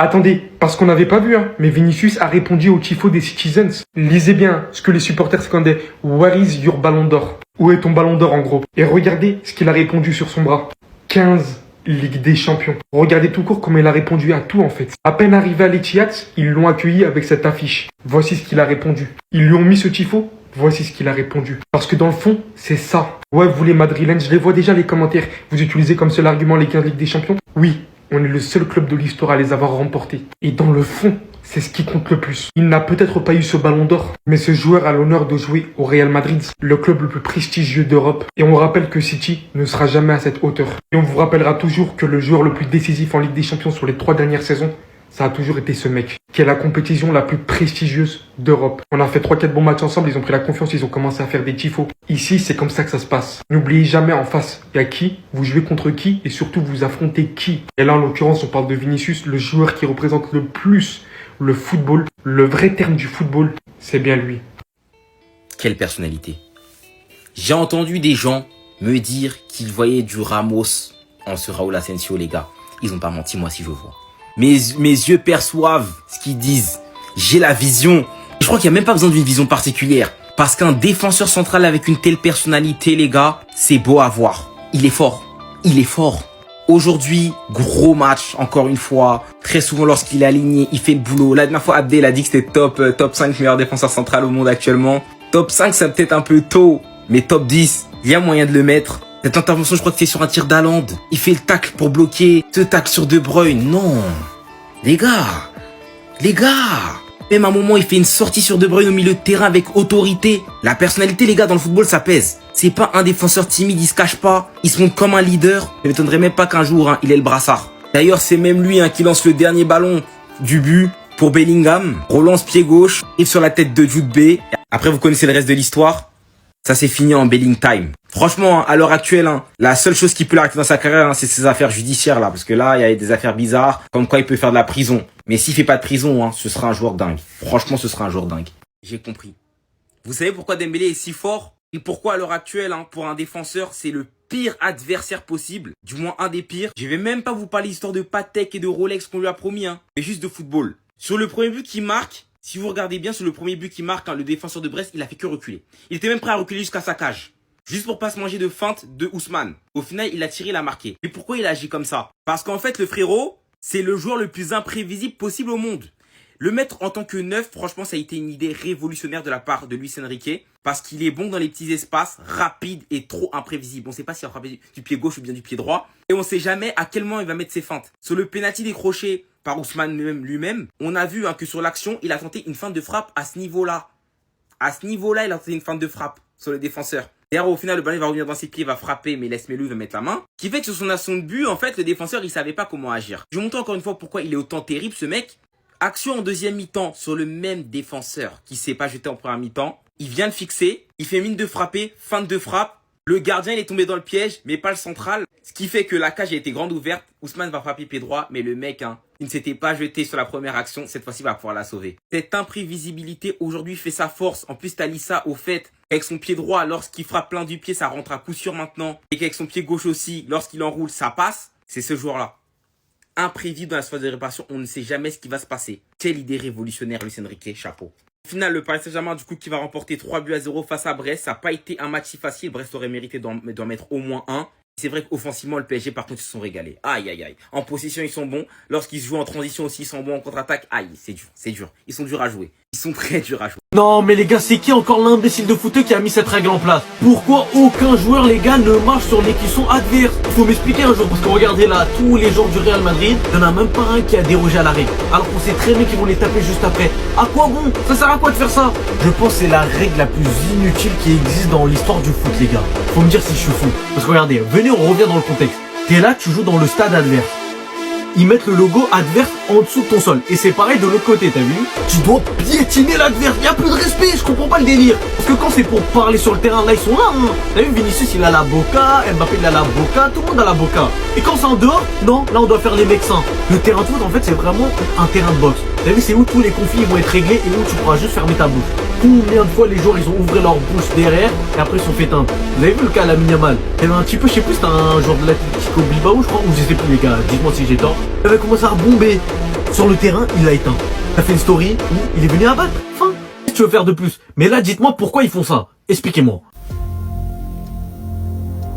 Attendez, parce qu'on n'avait pas vu, hein, mais Vinicius a répondu au tifo des Citizens. Lisez bien ce que les supporters scandaient. Where is your ballon d'or? Où est ton ballon d'or en gros? Et regardez ce qu'il a répondu sur son bras. 15 Ligue des Champions. Regardez tout court comment il a répondu à tout en fait. À peine arrivé à l'Etihad, ils l'ont accueilli avec cette affiche. Voici ce qu'il a répondu. Ils lui ont mis ce tifo. Voici ce qu'il a répondu. Parce que dans le fond, c'est ça. Ouais, vous les Madrilènes, je les vois déjà les commentaires. Vous utilisez comme seul argument les 15 Ligues des Champions? Oui, on est le seul club de l'histoire à les avoir remportés. Et dans le fond, c'est ce qui compte le plus. Il n'a peut-être pas eu ce ballon d'or, mais ce joueur a l'honneur de jouer au Real Madrid, le club le plus prestigieux d'Europe. Et on rappelle que City ne sera jamais à cette hauteur. Et on vous rappellera toujours que le joueur le plus décisif en Ligue des Champions sur les 3 dernières saisons, ça a toujours été ce mec, qui est la compétition la plus prestigieuse d'Europe. On a fait 3-4 bons matchs ensemble, ils ont pris la confiance, ils ont commencé à faire des tifos. Ici, c'est comme ça que ça se passe. N'oubliez jamais en face, il y a qui, vous jouez contre qui, et surtout vous affrontez qui. Et là, en l'occurrence, on parle de Vinicius, le joueur qui représente le plus le football, le vrai terme du football, c'est bien lui. Quelle personnalité. J'ai entendu des gens me dire qu'ils voyaient du Ramos en ce Raúl Asensio, les gars. Ils ont pas menti, moi, si je vois. Mes yeux perçoivent ce qu'ils disent. J'ai la vision. Je crois qu'il n'y a même pas besoin d'une vision particulière. Parce qu'un défenseur central avec une telle personnalité, les gars, c'est beau à voir. Il est fort. Il est fort. Aujourd'hui, gros match, encore une fois. Très souvent, lorsqu'il est aligné, il fait le boulot. La dernière fois, Abdel a dit que c'était top 5 meilleur défenseur central au monde actuellement. Top 5, c'est peut-être un peu tôt. Mais top 10, il y a moyen de le mettre. Cette intervention, je crois que c'est sur un tir d'Haaland. Il fait le tacle pour bloquer. Ce tacle sur De Bruyne, non. Les gars. Même à un moment, il fait une sortie sur De Bruyne au milieu de terrain avec autorité. La personnalité, les gars, dans le football, ça pèse. C'est pas un défenseur timide, il se cache pas. Il se montre comme un leader. Je ne m'étonnerais même pas qu'un jour, il ait le brassard. D'ailleurs, c'est même lui qui lance le dernier ballon du but pour Bellingham. Relance pied gauche, arrive sur la tête de Jude B. Après, vous connaissez le reste de l'histoire. Ça s'est fini en Belling time. Franchement, à l'heure actuelle, la seule chose qui peut l'arrêter dans sa carrière, c'est ses affaires judiciaires là. Parce que là, il y a des affaires bizarres, comme quoi il peut faire de la prison. Mais s'il fait pas de prison, ce sera un joueur dingue. Franchement, ce sera un joueur dingue. J'ai compris. Vous savez pourquoi Dembélé est si fort? Et pourquoi à l'heure actuelle, pour un défenseur, c'est le pire adversaire possible. Du moins un des pires. Je vais même pas vous parler d'histoire de Patek et de Rolex qu'on lui a promis, mais juste de football. Sur le premier but qu'il marque, si vous regardez bien, sur le premier but qu'il marque, le défenseur de Brest, il a fait que reculer. Il était même prêt à reculer jusqu'à sa cage. Juste pour pas se manger de feinte de Ousmane. Au final, il a tiré, il a marqué. Mais pourquoi il a agi comme ça? Parce qu'en fait, le frérot, c'est le joueur le plus imprévisible possible au monde. Le mettre en tant que neuf, franchement, ça a été une idée révolutionnaire de la part de Luis Enrique. Parce qu'il est bon dans les petits espaces, rapide et trop imprévisible. On sait pas s'il va frapper du pied gauche ou bien du pied droit. Et on sait jamais à quel moment il va mettre ses feintes. Sur le penalty décroché par Ousmane lui-même, on a vu que sur l'action, il a tenté une feinte de frappe à ce niveau-là. À ce niveau-là, il a tenté une feinte de frappe sur le défenseur. D'ailleurs, au final, le ballon va revenir dans ses pieds, va frapper, mais Les Melou va mettre la main. Ce qui fait que sur son action de but, en fait, le défenseur, il savait pas comment agir. Je vous montre encore une fois pourquoi il est autant terrible, ce mec. Action en deuxième mi-temps sur le même défenseur qui s'est pas jeté en première mi-temps. Il vient de fixer, il fait mine de frapper, feinte de frappe. Le gardien, il est tombé dans le piège, mais pas le central. Ce qui fait que la cage a été grande ouverte. Ousmane va frapper pied droit, mais le mec, il ne s'était pas jeté sur la première action. Cette fois-ci, il va pouvoir la sauver. Cette imprévisibilité, aujourd'hui, fait sa force. En plus, t'as ça au fait qu'avec son pied droit, lorsqu'il frappe plein du pied, ça rentre à coup sûr maintenant. Et qu'avec son pied gauche aussi, lorsqu'il enroule, ça passe. C'est ce joueur-là. Imprévisible dans la phase de réparation, on ne sait jamais ce qui va se passer. Quelle idée révolutionnaire, Luis Enrique, chapeau. Au final, le Paris Saint-Germain, du coup, qui va remporter 3-0 face à Brest. Ça n'a pas été un match si facile. Brest aurait mérité d'en mettre au moins un. C'est vrai qu'offensivement, le PSG, par contre, ils se sont régalés. Aïe, aïe, aïe. En possession, ils sont bons. Lorsqu'ils se jouent en transition aussi, ils sont bons en contre-attaque. Aïe, c'est dur, c'est dur. Ils sont durs à jouer. Ils sont très durs à jouer. Non mais les gars, c'est qui encore l'imbécile de footeux qui a mis cette règle en place? Pourquoi aucun joueur, les gars, ne marche sur les cuissons adverses? Faut m'expliquer un jour, parce que regardez là, tous les joueurs du Real Madrid, il n'y en a même pas un qui a dérogé à la règle. Alors qu'on sait très bien qu'ils vont les taper juste après. À quoi bon? Ça sert à quoi de faire ça? Je pense que c'est la règle la plus inutile qui existe dans l'histoire du foot, les gars. Faut me dire si je suis fou. Parce que regardez, venez, on revient dans le contexte. T'es là, tu joues dans le stade adverse. Ils mettent le logo adverse en dessous de ton sol. Et c'est pareil de l'autre côté, t'as vu? Tu dois piétiner l'adverse. Y'a plus de respect, je comprends pas le délire. Parce que quand c'est pour parler sur le terrain, là ils sont là. T'as vu, Vinicius il a la boca, Mbappé il a la boca, tout le monde a la boca. Et quand c'est en dehors, non, là on doit faire les mecs sains. Le terrain de foot en fait c'est vraiment un terrain de boxe. T'as vu, c'est où tous les conflits vont être réglés et où tu pourras juste fermer ta bouche. Combien de fois les joueurs ils ont ouvert leur bouche derrière et après ils sont fait teindre. Vous avez vu le cas à la Yamal? Il y avait un petit peu, je sais plus, c'était un joueur de l'Atlético Bilbao, je crois, ou je sais plus les gars, dites-moi si j'ai tort. Il avait commencé à bomber sur le terrain, il l'a éteint. Il a fait une story où il est venu abattre. Fin. Qu'est-ce que tu veux faire de plus? Mais là, dites-moi pourquoi ils font ça. Expliquez-moi.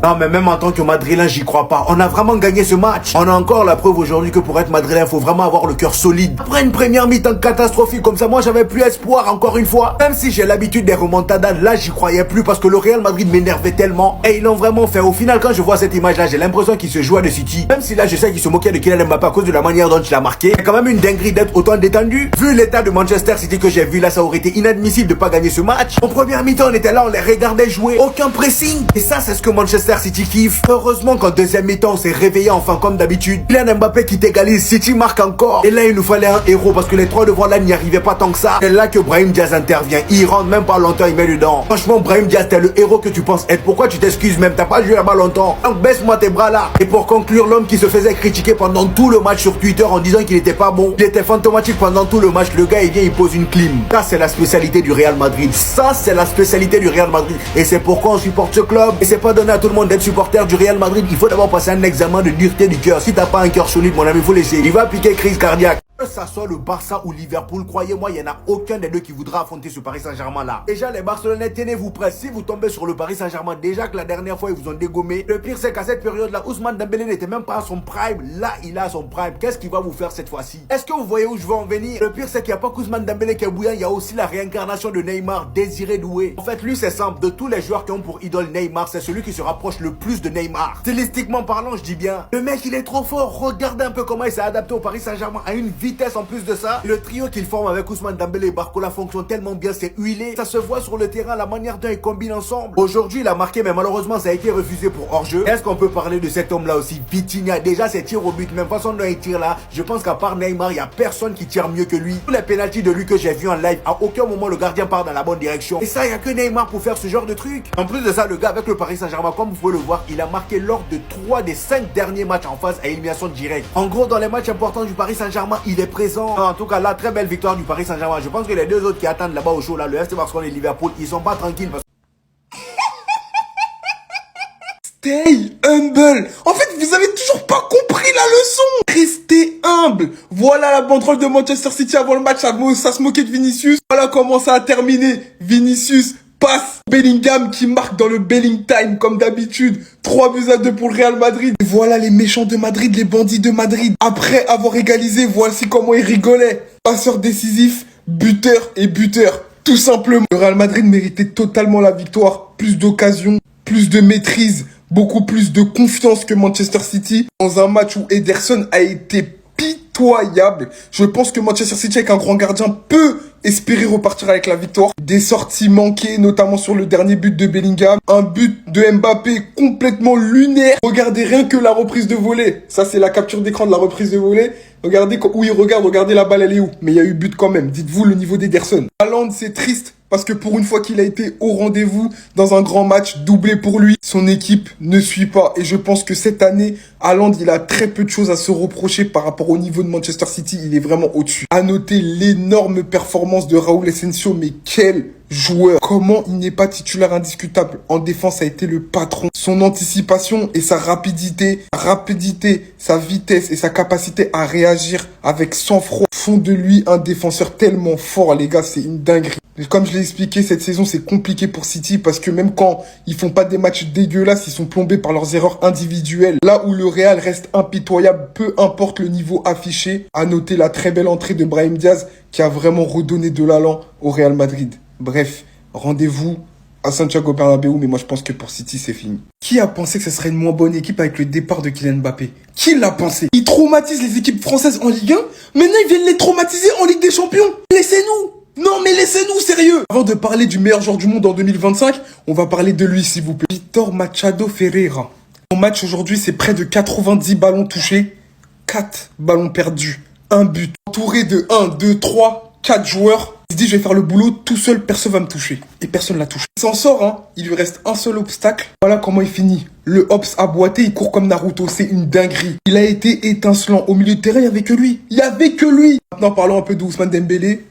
Non mais même en tant que Madrilène, j'y crois pas. On a vraiment gagné ce match. On a encore la preuve aujourd'hui que pour être Madrilène, faut vraiment avoir le cœur solide. Après une première mi-temps catastrophique comme ça, moi j'avais plus espoir encore une fois. Même si j'ai l'habitude des remontadas, là j'y croyais plus parce que le Real Madrid m'énervait tellement. Et ils l'ont vraiment fait. Au final, quand je vois cette image là, j'ai l'impression qu'il se jouait de City. Même si là je sais qu'il se moquait de Kylian Mbappé à cause de la manière dont il a marqué. C'est quand même une dinguerie d'être autant détendu. Vu l'état de Manchester City que j'ai vu là, ça aurait été inadmissible de pas gagner ce match. En première mi-temps, on était là, on les regardait jouer. Aucun pressing. Et ça, c'est ce que Manchester City kiffe. Heureusement qu'en deuxième mi-temps, on s'est réveillé enfin comme d'habitude. Kylian Mbappé qui t'égalise, City marque encore. Et là, il nous fallait un héros parce que les trois devant là n'y arrivaient pas tant que ça. C'est là que Brahim Diaz intervient. Il rentre même pas longtemps, il met dedans. Franchement, Brahim Diaz, t'es le héros que tu penses être. Pourquoi tu t'excuses même? T'as pas joué là-bas longtemps. Donc baisse-moi tes bras là. Et pour conclure, l'homme qui se faisait critiquer pendant tout le match sur Twitter en disant qu'il était pas bon, il était fantomatique pendant tout le match. Le gars, il vient, il pose une clim. Ça, c'est la spécialité du Real Madrid. Ça, c'est la spécialité du Real Madrid. Et c'est pourquoi on supporte ce club. Et c'est pas donné à tout le monde d'être supporter du Real Madrid. Il faut d'abord passer un examen de dureté du cœur. Si t'as pas un cœur solide, mon ami, il faut laisser. Il va piquer crise cardiaque. Que ça soit le Barça ou Liverpool, croyez-moi, il n'y en a aucun des deux qui voudra affronter ce Paris Saint-Germain là. Déjà, les Barcelonais, tenez-vous prêts. Si vous tombez sur le Paris Saint-Germain, déjà que la dernière fois ils vous ont dégommé. Le pire, c'est qu'à cette période-là, Ousmane Dembélé n'était même pas à son prime. Là, il a son prime. Qu'est-ce qu'il va vous faire cette fois-ci? Est-ce que vous voyez où je veux en venir? Le pire, c'est qu'il n'y a pas qu'Ousmane Dembélé qui est bouillant. Il y a aussi la réincarnation de Neymar, Désiré Doué. En fait, lui, c'est simple. De tous les joueurs qui ont pour idole Neymar, c'est celui qui se rapproche le plus de Neymar. Stylistiquement parlant, je dis bien. Le mec, il est trop fort. Regardez un peu comment il s'est adapté au Paris Saint-Germain à une vitesse en plus de ça. Le trio qu'il forme avec Ousmane Dembélé et Barcola fonctionne tellement bien, c'est huilé. Ça se voit sur le terrain, la manière dont ils combinent ensemble. Aujourd'hui, il a marqué, mais malheureusement, ça a été refusé pour hors-jeu. Est-ce qu'on peut parler de cet homme-là aussi? Vitinha, déjà ses tirs au but, même façon dont il tire là, je pense qu'à part Neymar, il n'y a personne qui tire mieux que lui. Tous les pénaltys de lui que j'ai vu en live, à aucun moment le gardien part dans la bonne direction. Et ça, il n'y a que Neymar pour faire ce genre de truc. En plus de ça, le gars avec le Paris Saint-Germain, comme vous pouvez le voir, il a marqué lors de 3 des 5 derniers matchs en phase à élimination directe. En gros, dans les matchs importants du Paris Saint-Germain, il est présent. En tout cas, là, très belle victoire du Paris Saint-Germain. Je pense que les deux autres qui attendent là-bas au show, là, le FC Barcelone et Liverpool, ils sont pas tranquilles parce... Stay humble. En fait, vous avez toujours pas compris la leçon. Restez humble. Voilà la banderole de Manchester City avant le match. Ça se moquait de Vinicius. Voilà comment ça a terminé. Vinicius passe. Bellingham qui marque dans le Belling Time comme d'habitude. 3-2 pour le Real Madrid. Et voilà les méchants de Madrid, les bandits de Madrid. Après avoir égalisé, voici comment ils rigolaient. Passeur décisif, buteur et buteur. Tout simplement. Le Real Madrid méritait totalement la victoire. Plus d'occasions, plus de maîtrise, beaucoup plus de confiance que Manchester City. Dans un match où Ederson a été pitoyable. Je pense que Manchester City avec un grand gardien peut espérer repartir avec la victoire. Des sorties manquées, notamment sur le dernier but de Bellingham. Un but de Mbappé complètement lunaire. Regardez rien que la reprise de volée. Ça, c'est la capture d'écran de la reprise de volée. Regardez où il regarde, regardez la balle, elle est où. Mais il y a eu but quand même. Dites-vous le niveau d'Ederson. Haaland, c'est triste. Parce que pour une fois qu'il a été au rendez-vous dans un grand match, doublé pour lui, son équipe ne suit pas. Et je pense que cette année, Haaland, il a très peu de choses à se reprocher par rapport au niveau de Manchester City. Il est vraiment au-dessus. À noter l'énorme performance de Raúl Asensio, mais quel joueur! Comment il n'est pas titulaire indiscutable? En défense, ça a été le patron. Son anticipation et sa rapidité, sa vitesse et sa capacité à réagir avec sang-froid font de lui un défenseur tellement fort, les gars, c'est une dinguerie. Comme je l'ai expliqué, cette saison, c'est compliqué pour City parce que même quand ils font pas des matchs dégueulasses, ils sont plombés par leurs erreurs individuelles. Là où le Real reste impitoyable, peu importe le niveau affiché. À noter la très belle entrée de Brahim Diaz qui a vraiment redonné de l'allant au Real Madrid. Bref, rendez-vous à Santiago Bernabéu, mais moi je pense que pour City, c'est fini. Qui a pensé que ce serait une moins bonne équipe avec le départ de Kylian Mbappé? Qui l'a pensé? Ils traumatisent les équipes françaises en Ligue 1, maintenant ils viennent les traumatiser en Ligue des Champions. Laissez-nous! Non mais laissez-nous, sérieux! Avant de parler du meilleur joueur du monde en 2025, on va parler de lui s'il vous plaît. Vítor Machado Ferreira. Son match aujourd'hui, c'est près de 90 ballons touchés, 4 ballons perdus, 1 but. Entouré de 1, 2, 3 4 joueurs. Il se dit, je vais faire le boulot tout seul, personne va me toucher. Et personne l'a touché. Il s'en sort, hein. Il lui reste un seul obstacle. Voilà comment il finit. Le Hops a boité, il court comme Naruto. C'est une dinguerie. Il a été étincelant. Au milieu de terrain, il n'y avait que lui. Il n'y avait que lui. Maintenant, parlons un peu de Ousmane Dembélé.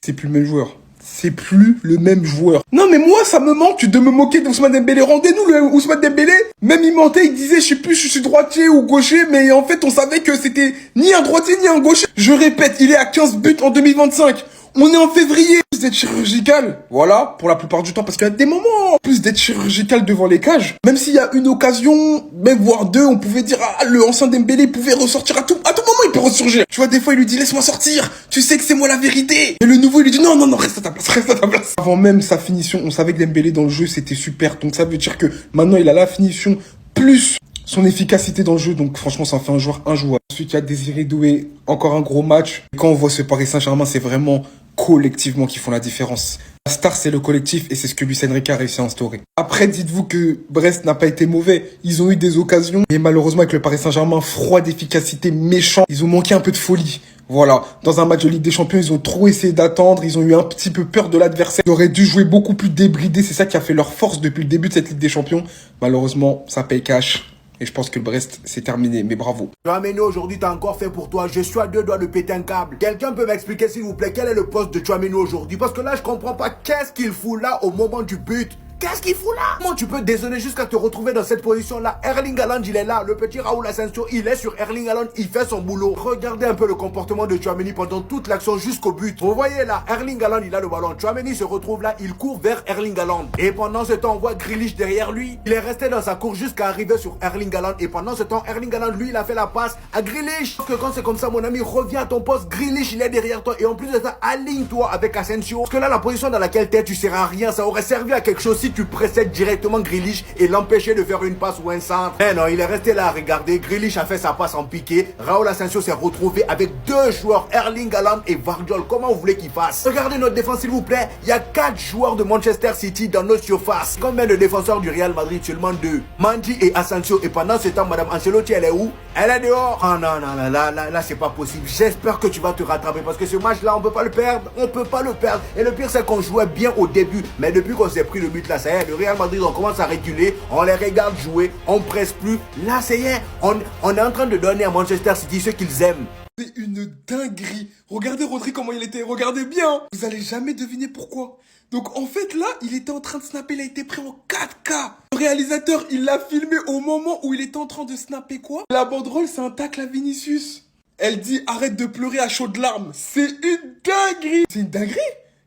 C'est plus le même joueur. C'est plus le même joueur. Non mais moi ça me manque de me moquer d'Ousmane Dembélé. Rendez-nous le Ousmane Dembélé. Même il mentait, il disait je sais plus je suis droitier ou gaucher, mais en fait on savait que c'était ni un droitier ni un gaucher. Je répète, il est à 15 buts en 2025. On est en février. Plus d'être chirurgical, voilà, pour la plupart du temps, parce qu'il y a des moments, plus d'être chirurgical devant les cages. Même s'il y a une occasion, même voire deux, on pouvait dire, ah, le ancien Dembélé pouvait ressortir à tout moment, il peut ressurgir. Tu vois, des fois, il lui dit, laisse-moi sortir, tu sais que c'est moi la vérité. Et le nouveau, il lui dit, non, non, non, reste à ta place, reste à ta place. Avant même sa finition, on savait que Dembélé dans le jeu, c'était super. Donc ça veut dire que maintenant, il a la finition, plus son efficacité dans le jeu, donc franchement ça en fait un joueur injouable. Ensuite il y a Désiré Doué, encore un gros match. Et quand on voit ce Paris Saint-Germain, c'est vraiment collectivement qui font la différence. La star c'est le collectif et c'est ce que Luis Enrique a réussi à instaurer. Après dites-vous que Brest n'a pas été mauvais, ils ont eu des occasions, mais malheureusement avec le Paris Saint-Germain, froid d'efficacité, méchant, ils ont manqué un peu de folie. Voilà, dans un match de Ligue des Champions, ils ont trop essayé d'attendre, ils ont eu un petit peu peur de l'adversaire. Ils auraient dû jouer beaucoup plus débridé, c'est ça qui a fait leur force depuis le début de cette Ligue des Champions. Malheureusement, ça paye cash. Et je pense que le Brest, c'est terminé, mais bravo. Tchouaméni, aujourd'hui, t'as encore fait pour toi. Je suis à 2 doigts de péter un câble. Quelqu'un peut m'expliquer, s'il vous plaît, quel est le poste de Tchouaméni aujourd'hui? Parce que là, je comprends pas qu'est-ce qu'il fout là au moment du but. Qu'est-ce qu'il fout là? Comment tu peux dézonner jusqu'à te retrouver dans cette position-là? Erling Haaland, il est là. Le petit Raoul Asensio, il est sur Erling Haaland. Il fait son boulot. Regardez un peu le comportement de Tchouaméni pendant toute l'action jusqu'au but. Vous voyez là, Erling Haaland, il a le ballon. Tchouaméni se retrouve là, il court vers Erling Haaland. Et pendant ce temps, on voit Grealish derrière lui. Il est resté dans sa course jusqu'à arriver sur Erling Haaland. Et pendant ce temps, Erling Haaland, lui, il a fait la passe à Grealish. Parce que quand c'est comme ça, mon ami, reviens à ton poste. Grealish, il est derrière toi. Et en plus de ça, aligne-toi avec Asensio. Parce que là, la position dans laquelle t'es, tu seras à rien. Ça aurait servi à quelque chose si tu précèdes directement Grealish et l'empêcher de faire une passe ou un centre. Mais non, il est resté là à regarder. Grealish a fait sa passe en piqué. Raoul Asensio s'est retrouvé avec 2 joueurs, Erling Haaland et Vardiol. Comment vous voulez qu'il fasse? Regardez notre défense, s'il vous plaît. Il y a 4 joueurs de Manchester City dans notre surface. Combien de défenseurs du Real Madrid? Seulement 2. Mandy et Asensio. Et pendant ce temps, Madame Ancelotti, elle est où? Elle est dehors. Oh non, non, là, c'est pas possible. J'espère que tu vas te rattraper parce que ce match-là, on peut pas le perdre. On peut pas le perdre. Et le pire, c'est qu'on jouait bien au début. Mais depuis qu'on s'est pris le but là, ça y est, le Real Madrid, on commence à reculer, on les regarde jouer, on presse plus. Là, c'est y est, on est en train de donner à Manchester City ce qu'ils aiment. C'est une dinguerie. Regardez Rodri comment il était, regardez bien. Vous allez jamais deviner pourquoi. Donc en fait là, il était en train de snapper, il a été pris en 4K. Le réalisateur, il l'a filmé au moment où il était en train de snapper quoi? La banderole, c'est un tacle à Vinicius. Elle dit arrête de pleurer à chaudes larmes. C'est une dinguerie. C'est une dinguerie.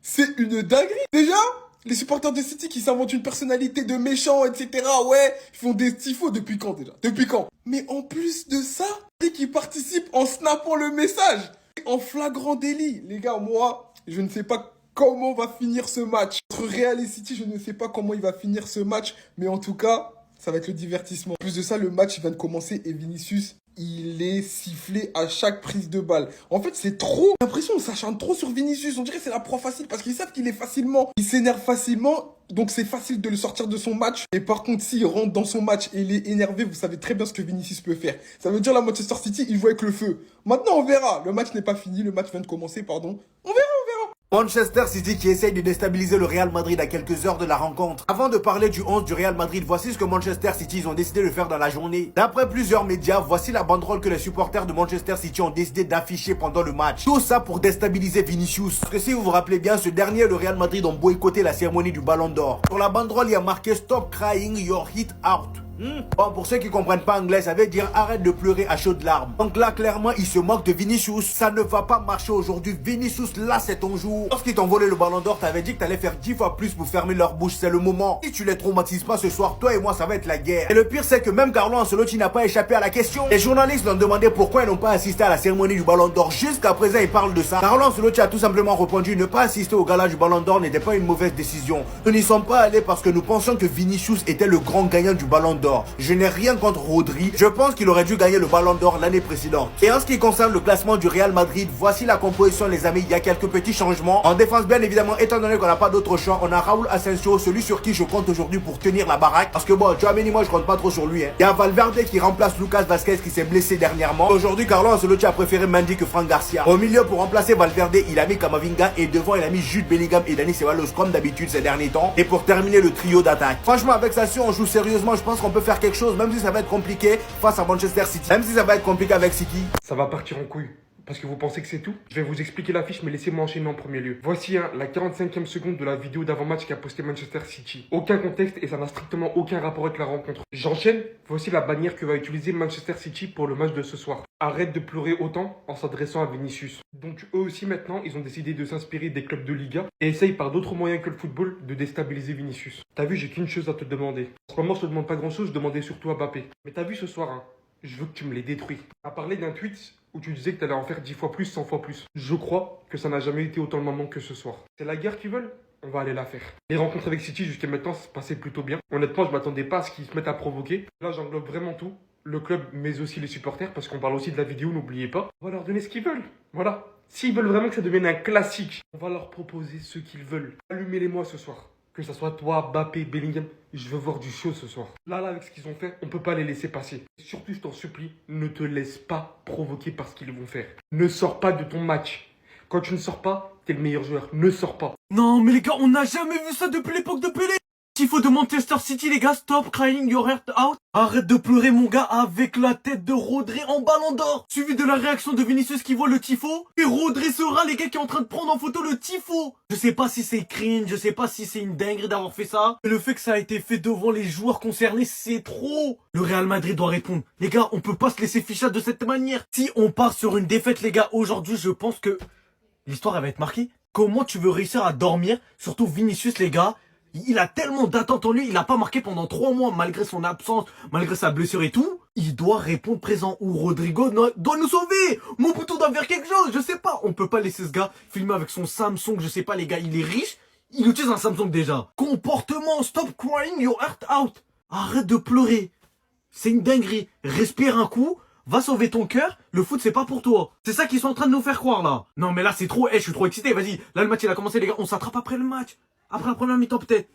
C'est une dinguerie. Déjà, les supporters de City qui s'inventent une personnalité de méchants, etc. Ouais, ils font des tifos depuis quand déjà? Depuis quand? Mais en plus de ça, qui participent en snappant le message. En flagrant délit. Les gars, moi, je ne sais pas comment va finir ce match. Entre Real et City, je ne sais pas comment il va finir ce match. Mais en tout cas, ça va être le divertissement. En plus de ça, le match vient de commencer et Vinicius, il est sifflé à chaque prise de balle. En fait, c'est trop. J'ai l'impression qu'on s'acharne trop sur Vinicius. On dirait que c'est la proie facile parce qu'ils savent qu'il est facilement. Il s'énerve facilement. Donc, c'est facile de le sortir de son match. Et par contre, s'il rentre dans son match et il est énervé, vous savez très bien ce que Vinicius peut faire. Ça veut dire la Manchester City, il joue avec le feu. Maintenant, on verra. Le match n'est pas fini. Le match vient de commencer, pardon. On verra. Manchester City qui essaye de déstabiliser le Real Madrid à quelques heures de la rencontre. Avant de parler du 11 du Real Madrid, voici ce que Manchester City ils ont décidé de faire dans la journée. D'après plusieurs médias, voici la banderole que les supporters de Manchester City ont décidé d'afficher pendant le match. Tout ça pour déstabiliser Vinicius. Parce que si vous vous rappelez bien, ce dernier et le Real Madrid ont boycotté la cérémonie du Ballon d'Or. Sur la banderole, il y a marqué Stop crying your heat out. Bon, pour ceux qui comprennent pas anglais, ça veut dire arrête de pleurer à chaudes larmes. Donc là, clairement, il se moque de Vinicius. Ça ne va pas marcher aujourd'hui. Vinicius, là, c'est ton jour. Lorsqu'ils t'ont volé le ballon d'or, t'avais dit que t'allais faire 10 fois plus pour fermer leur bouche. C'est le moment. Si tu les traumatises pas ce soir, toi et moi, ça va être la guerre. Et le pire, c'est que même Carlo Ancelotti n'a pas échappé à la question. Les journalistes l'ont demandé pourquoi ils n'ont pas assisté à la cérémonie du ballon d'or. Jusqu'à présent, ils parlent de ça. Carlo Ancelotti a tout simplement répondu, ne pas assister au gala du ballon d'or n'était pas une mauvaise décision. Nous n'y sommes pas allés parce que nous pensions que Vinicius était le grand gagnant du ballon d'or. d'or. Je n'ai rien contre Rodri. Je pense qu'il aurait dû gagner le ballon d'or l'année précédente. Et en ce qui concerne le classement du Real Madrid, voici la composition les amis. Il y a quelques petits changements. En défense bien évidemment, étant donné qu'on n'a pas d'autre choix, on a Raúl Asensio, celui sur qui je compte aujourd'hui pour tenir la baraque. Parce que bon, Tchouaméni, moi je compte pas trop sur lui. Il y a Valverde qui remplace Lucas Vazquez qui s'est blessé dernièrement. Aujourd'hui, Carlo Ancelotti a préféré Mendy que Franck Garcia. Au milieu pour remplacer Valverde, il a mis Camavinga et devant il a mis Jude Bellingham et Dani Ceballos comme d'habitude ces derniers temps. Et pour terminer le trio d'attaque. Franchement avec ça si on joue sérieusement, je pense qu'on peut faire quelque chose même si ça va être compliqué face à Manchester City. Même si ça va être compliqué avec City. Ça va partir en couille. Parce que vous pensez que c'est tout? Je vais vous expliquer l'affiche, mais laissez-moi enchaîner en premier lieu. Voici la 45e seconde de la vidéo d'avant-match qu'a posté Manchester City. Aucun contexte et ça n'a strictement aucun rapport avec la rencontre. J'enchaîne. Voici la bannière que va utiliser Manchester City pour le match de ce soir. Arrête de pleurer autant en s'adressant à Vinicius. Donc eux aussi maintenant, ils ont décidé de s'inspirer des clubs de Liga et essayent par d'autres moyens que le football de déstabiliser Vinicius. T'as vu, j'ai qu'une chose à te demander. En ce moment, je te demande pas grand-chose, je demandais surtout à Mbappé. Mais t'as vu ce soir, hein, je veux que tu me les détruis. Tu as parlé d'un tweet où tu disais que tu allais en faire 10 fois plus, 100 fois plus. Je crois que ça n'a jamais été autant le moment que ce soir. C'est la guerre qu'ils veulent? On va aller la faire. Les rencontres avec City jusqu'à maintenant se passaient plutôt bien. Honnêtement, je m'attendais pas à ce qu'ils se mettent à provoquer. Là, j'englobe vraiment tout. Le club, mais aussi les supporters, parce qu'on parle aussi de la vidéo, n'oubliez pas. On va leur donner ce qu'ils veulent. Voilà. S'ils veulent vraiment que ça devienne un classique, on va leur proposer ce qu'ils veulent. Allumez-les-moi ce soir. Que ça soit toi, Mbappé, Bellingham, je veux voir du show ce soir. Là, avec ce qu'ils ont fait, on peut pas les laisser passer. Et surtout, je t'en supplie, ne te laisse pas provoquer par ce qu'ils vont faire. Ne sors pas de ton match. Quand tu ne sors pas, t'es le meilleur joueur. Ne sors pas. Non mais les gars, on n'a jamais vu ça depuis l'époque de Pelé. Tifo de Manchester City les gars, stop crying your heart out. Arrête de pleurer mon gars avec la tête de Rodri en ballon d'or. Suivi de la réaction de Vinicius qui voit le tifo. Et Rodri sera les gars qui est en train de prendre en photo le tifo. Je sais pas si c'est cringe, je sais pas si c'est une dinguerie d'avoir fait ça. Mais le fait que ça a été fait devant les joueurs concernés, c'est trop. Le Real Madrid doit répondre. Les gars, on peut pas se laisser ficher de cette manière. Si on part sur une défaite les gars, aujourd'hui je pense que l'histoire elle va être marquée. Comment tu veux réussir à dormir? Surtout Vinicius les gars. Il a tellement d'attentes en lui, il a pas marqué pendant 3 mois malgré son absence, malgré sa blessure et tout. Il doit répondre présent ou Rodrigo doit nous sauver. Mobutu doit faire quelque chose, je sais pas. On peut pas laisser ce gars filmer avec son Samsung, je sais pas les gars, il est riche. Il utilise un Samsung déjà. Comportement, stop crying your heart out. Arrête de pleurer. C'est une dinguerie. Respire un coup. Va sauver ton cœur, le foot c'est pas pour toi. C'est ça qu'ils sont en train de nous faire croire là. Non mais là c'est trop, je suis trop excité, vas-y. Là le match il a commencé les gars, on s'attrape après le match. Après la première mi-temps peut-être.